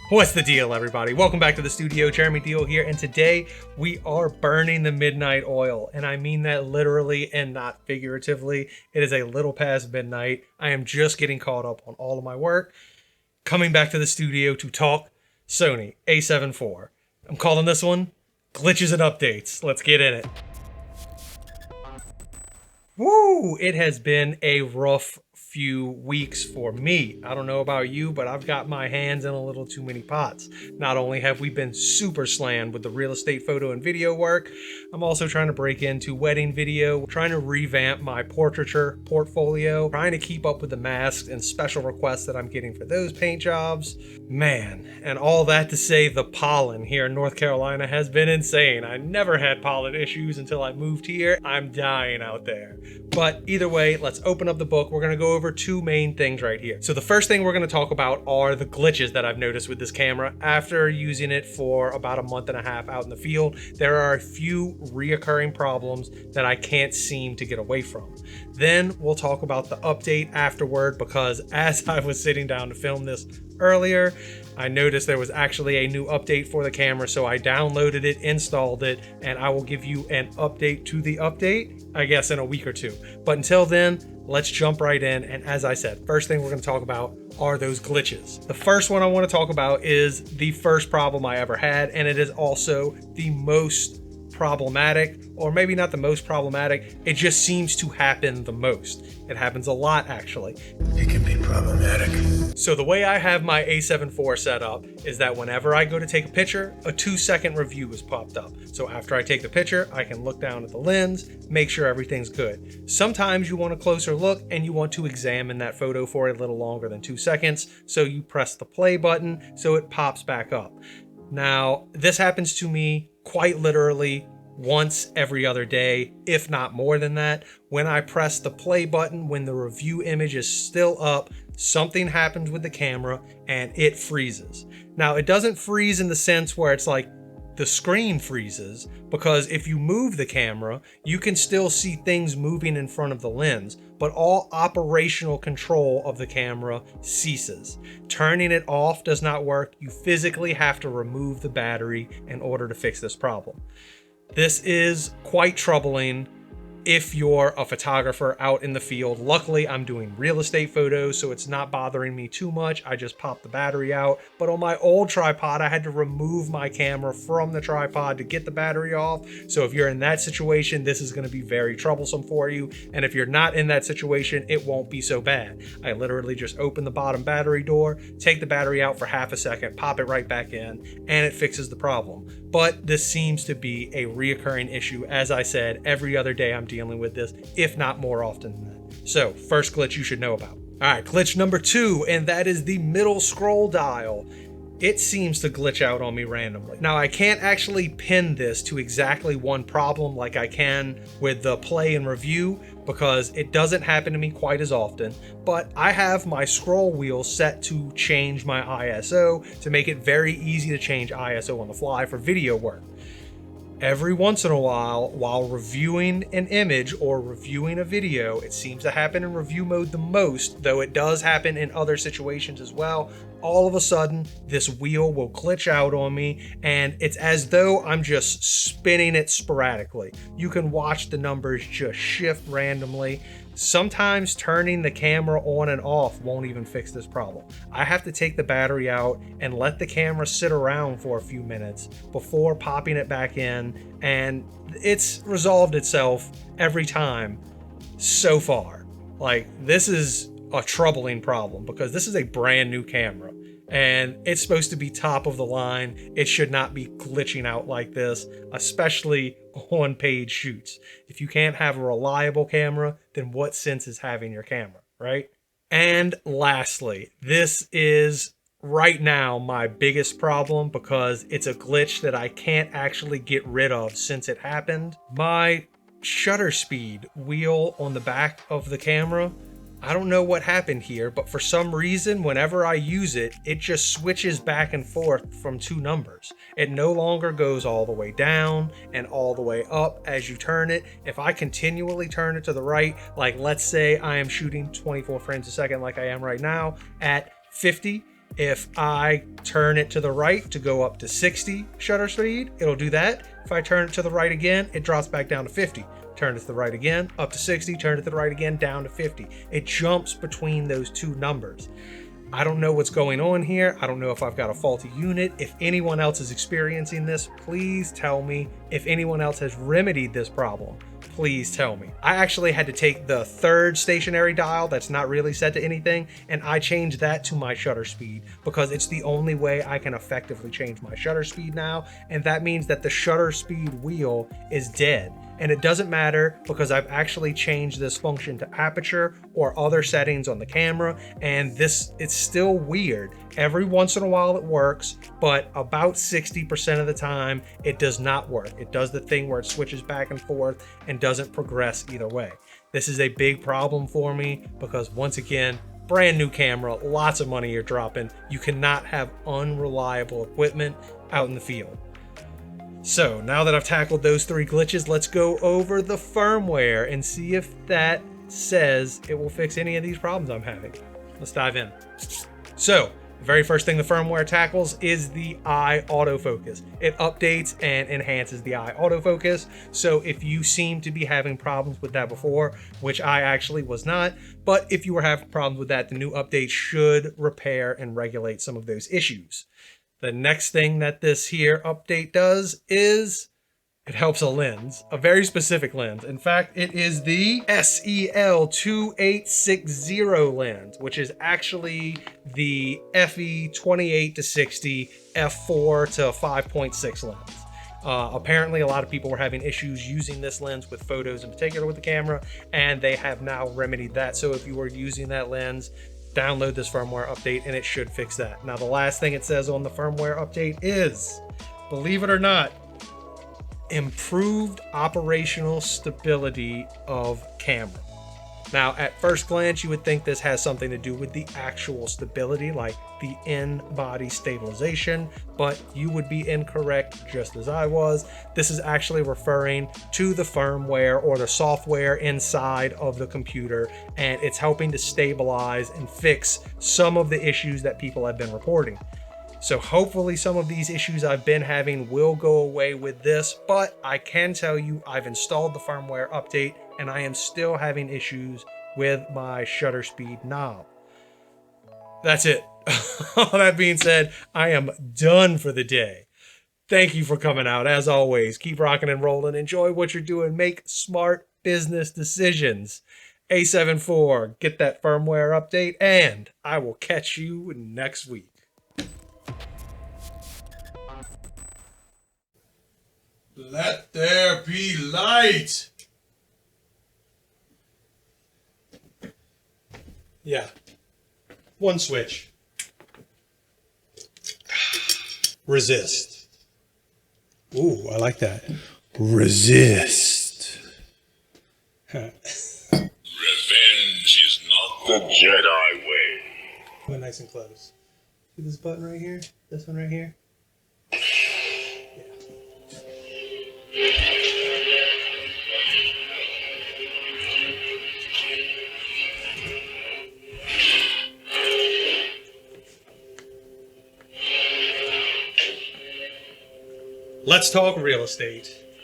What's the deal, everybody? Welcome back to the studio. Jeremy Deal here, and today we are burning the midnight oil, and I mean that literally and not figuratively. It is a little past midnight. I am just getting caught up on all of my work, coming back to the studio to talk Sony A74. I'm calling this one Glitches and Updates. Let's get in it. Woo! It has been a rough few weeks for me. I don't know about you, but I've got my hands in a little too many pots. Not only have we been super slammed with the real estate photo and video work, I'm also trying to break into wedding video, trying to revamp my portraiture portfolio, trying to keep up with the masks and special requests that I'm getting for those paint jobs. Man, and all that to say, the pollen here in North Carolina has been insane. I never had pollen issues until I moved here. I'm dying out there. But either way, let's open up the book. We're gonna go over two main things right here. So the first thing we're going to talk about are the glitches that I've noticed with this camera. After using it for about a month and a half out in the field, there are a few reoccurring problems that I can't seem to get away from. Then we'll talk about the update afterward, because as I was sitting down to film this earlier, I noticed there was actually a new update for the camera, so I downloaded it, installed it, and I will give you an update to the update, I guess, in a week or two. But until then, let's jump right in. And as I said, first thing we're going to talk about are those glitches. The first one I want to talk about is the first problem I ever had, and it is also the most problematic, or maybe not the most problematic. It just seems to happen the most. It happens a lot, actually. It can be problematic. So the way I have my A74 set up is that whenever I go to take a picture, a 2-second review is popped up. So after I take the picture, I can look down at the lens, make sure everything's good. Sometimes you want a closer look and you want to examine that photo for a little longer than 2 seconds. So you press the play button so it pops back up. Now, this happens to me quite literally once every other day, if not more than that. When I press the play button, when the review image is still up, something happens with the camera and it freezes. Now, it doesn't freeze in the sense where it's like the screen freezes, because if you move the camera, you can still see things moving in front of the lens, but all operational control of the camera ceases. Turning it off does not work. You physically have to remove the battery in order to fix this problem. This is quite troubling if you're a photographer out in the field. Luckily, I'm doing real estate photos, so it's not bothering me too much. I just pop the battery out. But on my old tripod, I had to remove my camera from the tripod to get the battery off. So if you're in that situation, this is going to be very troublesome for you. And if you're not in that situation, it won't be so bad. I literally just open the bottom battery door, take the battery out for half a second, pop it right back in, and it fixes the problem. But this seems to be a reoccurring issue. As I said, every other day I'm dealing with this, if not more often than that. So, first glitch you should know about. All right, glitch number 2, and that is the middle scroll dial. It seems to glitch out on me randomly. Now, I can't actually pin this to exactly one problem like I can with the play and review, because it doesn't happen to me quite as often, but I have my scroll wheel set to change my ISO to make it very easy to change ISO on the fly for video work. Every once in a while reviewing an image or reviewing a video, it seems to happen in review mode the most, though it does happen in other situations as well. All of a sudden, this wheel will glitch out on me, and it's as though I'm just spinning it sporadically. You can watch the numbers just shift randomly. Sometimes turning the camera on and off won't even fix this problem. I have to take the battery out and let the camera sit around for a few minutes before popping it back in, and it's resolved itself every time so far. Like, this is a troubling problem because this is a brand new camera and it's supposed to be top of the line. It should not be glitching out like this, especially on paid shoots. If you can't have a reliable camera, then what sense is having your camera, right? And lastly, this is right now my biggest problem because it's a glitch that I can't actually get rid of since it happened. My shutter speed wheel on the back of the camera, I don't know what happened here, but for some reason, whenever I use it, it just switches back and forth from two numbers. It no longer goes all the way down and all the way up as you turn it. If I continually turn it to the right, like let's say I am shooting 24 frames a second like I am right now at 50, If I turn it to the right to go up to 60 shutter speed, it'll do that. If I turn it to the right again, it drops back down to 50. Turn it to the right again, up to 60, turn it to the right again, down to 50. It jumps between those two numbers. I don't know what's going on here. I don't know if I've got a faulty unit. If anyone else is experiencing this, please tell me. If anyone else has remedied this problem, please tell me. I actually had to take the third stationary dial that's not really set to anything, and I changed that to my shutter speed because it's the only way I can effectively change my shutter speed now, and that means that the shutter speed wheel is dead. And it doesn't matter because I've actually changed this function to aperture or other settings on the camera, and it's still weird. Every once in a while it works, but about 60% of the time it does not work. It does the thing where it switches back and forth and doesn't progress either way. This is a big problem for me because, once again, brand new camera, lots of money you're dropping. You cannot have unreliable equipment out in the field. So now that I've tackled those 3 glitches, let's go over the firmware and see if that says it will fix any of these problems I'm having. Let's dive in. So the very first thing the firmware tackles is the eye autofocus. It updates and enhances the eye autofocus. So if you seem to be having problems with that before, which I actually was not, but if you were having problems with that, the new update should repair and regulate some of those issues. The next thing that this here update does is it helps a lens, a very specific lens. In fact, it is the SEL2860 lens, which is actually the FE28-60 f4 to 5.6 lens. Apparently, a lot of people were having issues using this lens with photos in particular with the camera, and they have now remedied that. So if you were using that lens, download this firmware update and it should fix that. Now, the last thing it says on the firmware update is, believe it or not, improved operational stability of camera. Now, at first glance, you would think this has something to do with the actual stability, like the in-body stabilization, but you would be incorrect just as I was. This is actually referring to the firmware or the software inside of the computer, and it's helping to stabilize and fix some of the issues that people have been reporting. So hopefully some of these issues I've been having will go away with this, but I can tell you I've installed the firmware update and I am still having issues with my shutter speed knob. That's it. All that being said, I am done for the day. Thank you for coming out. As always, keep rocking and rolling. Enjoy what you're doing. Make smart business decisions. A74, get that firmware update, and I will catch you next week. Let there be light! Yeah. One switch. Resist. Ooh, I like that. Resist. Revenge is not the Jedi way. Put it nice and close. See this button right here? This one right here? Let's talk real estate.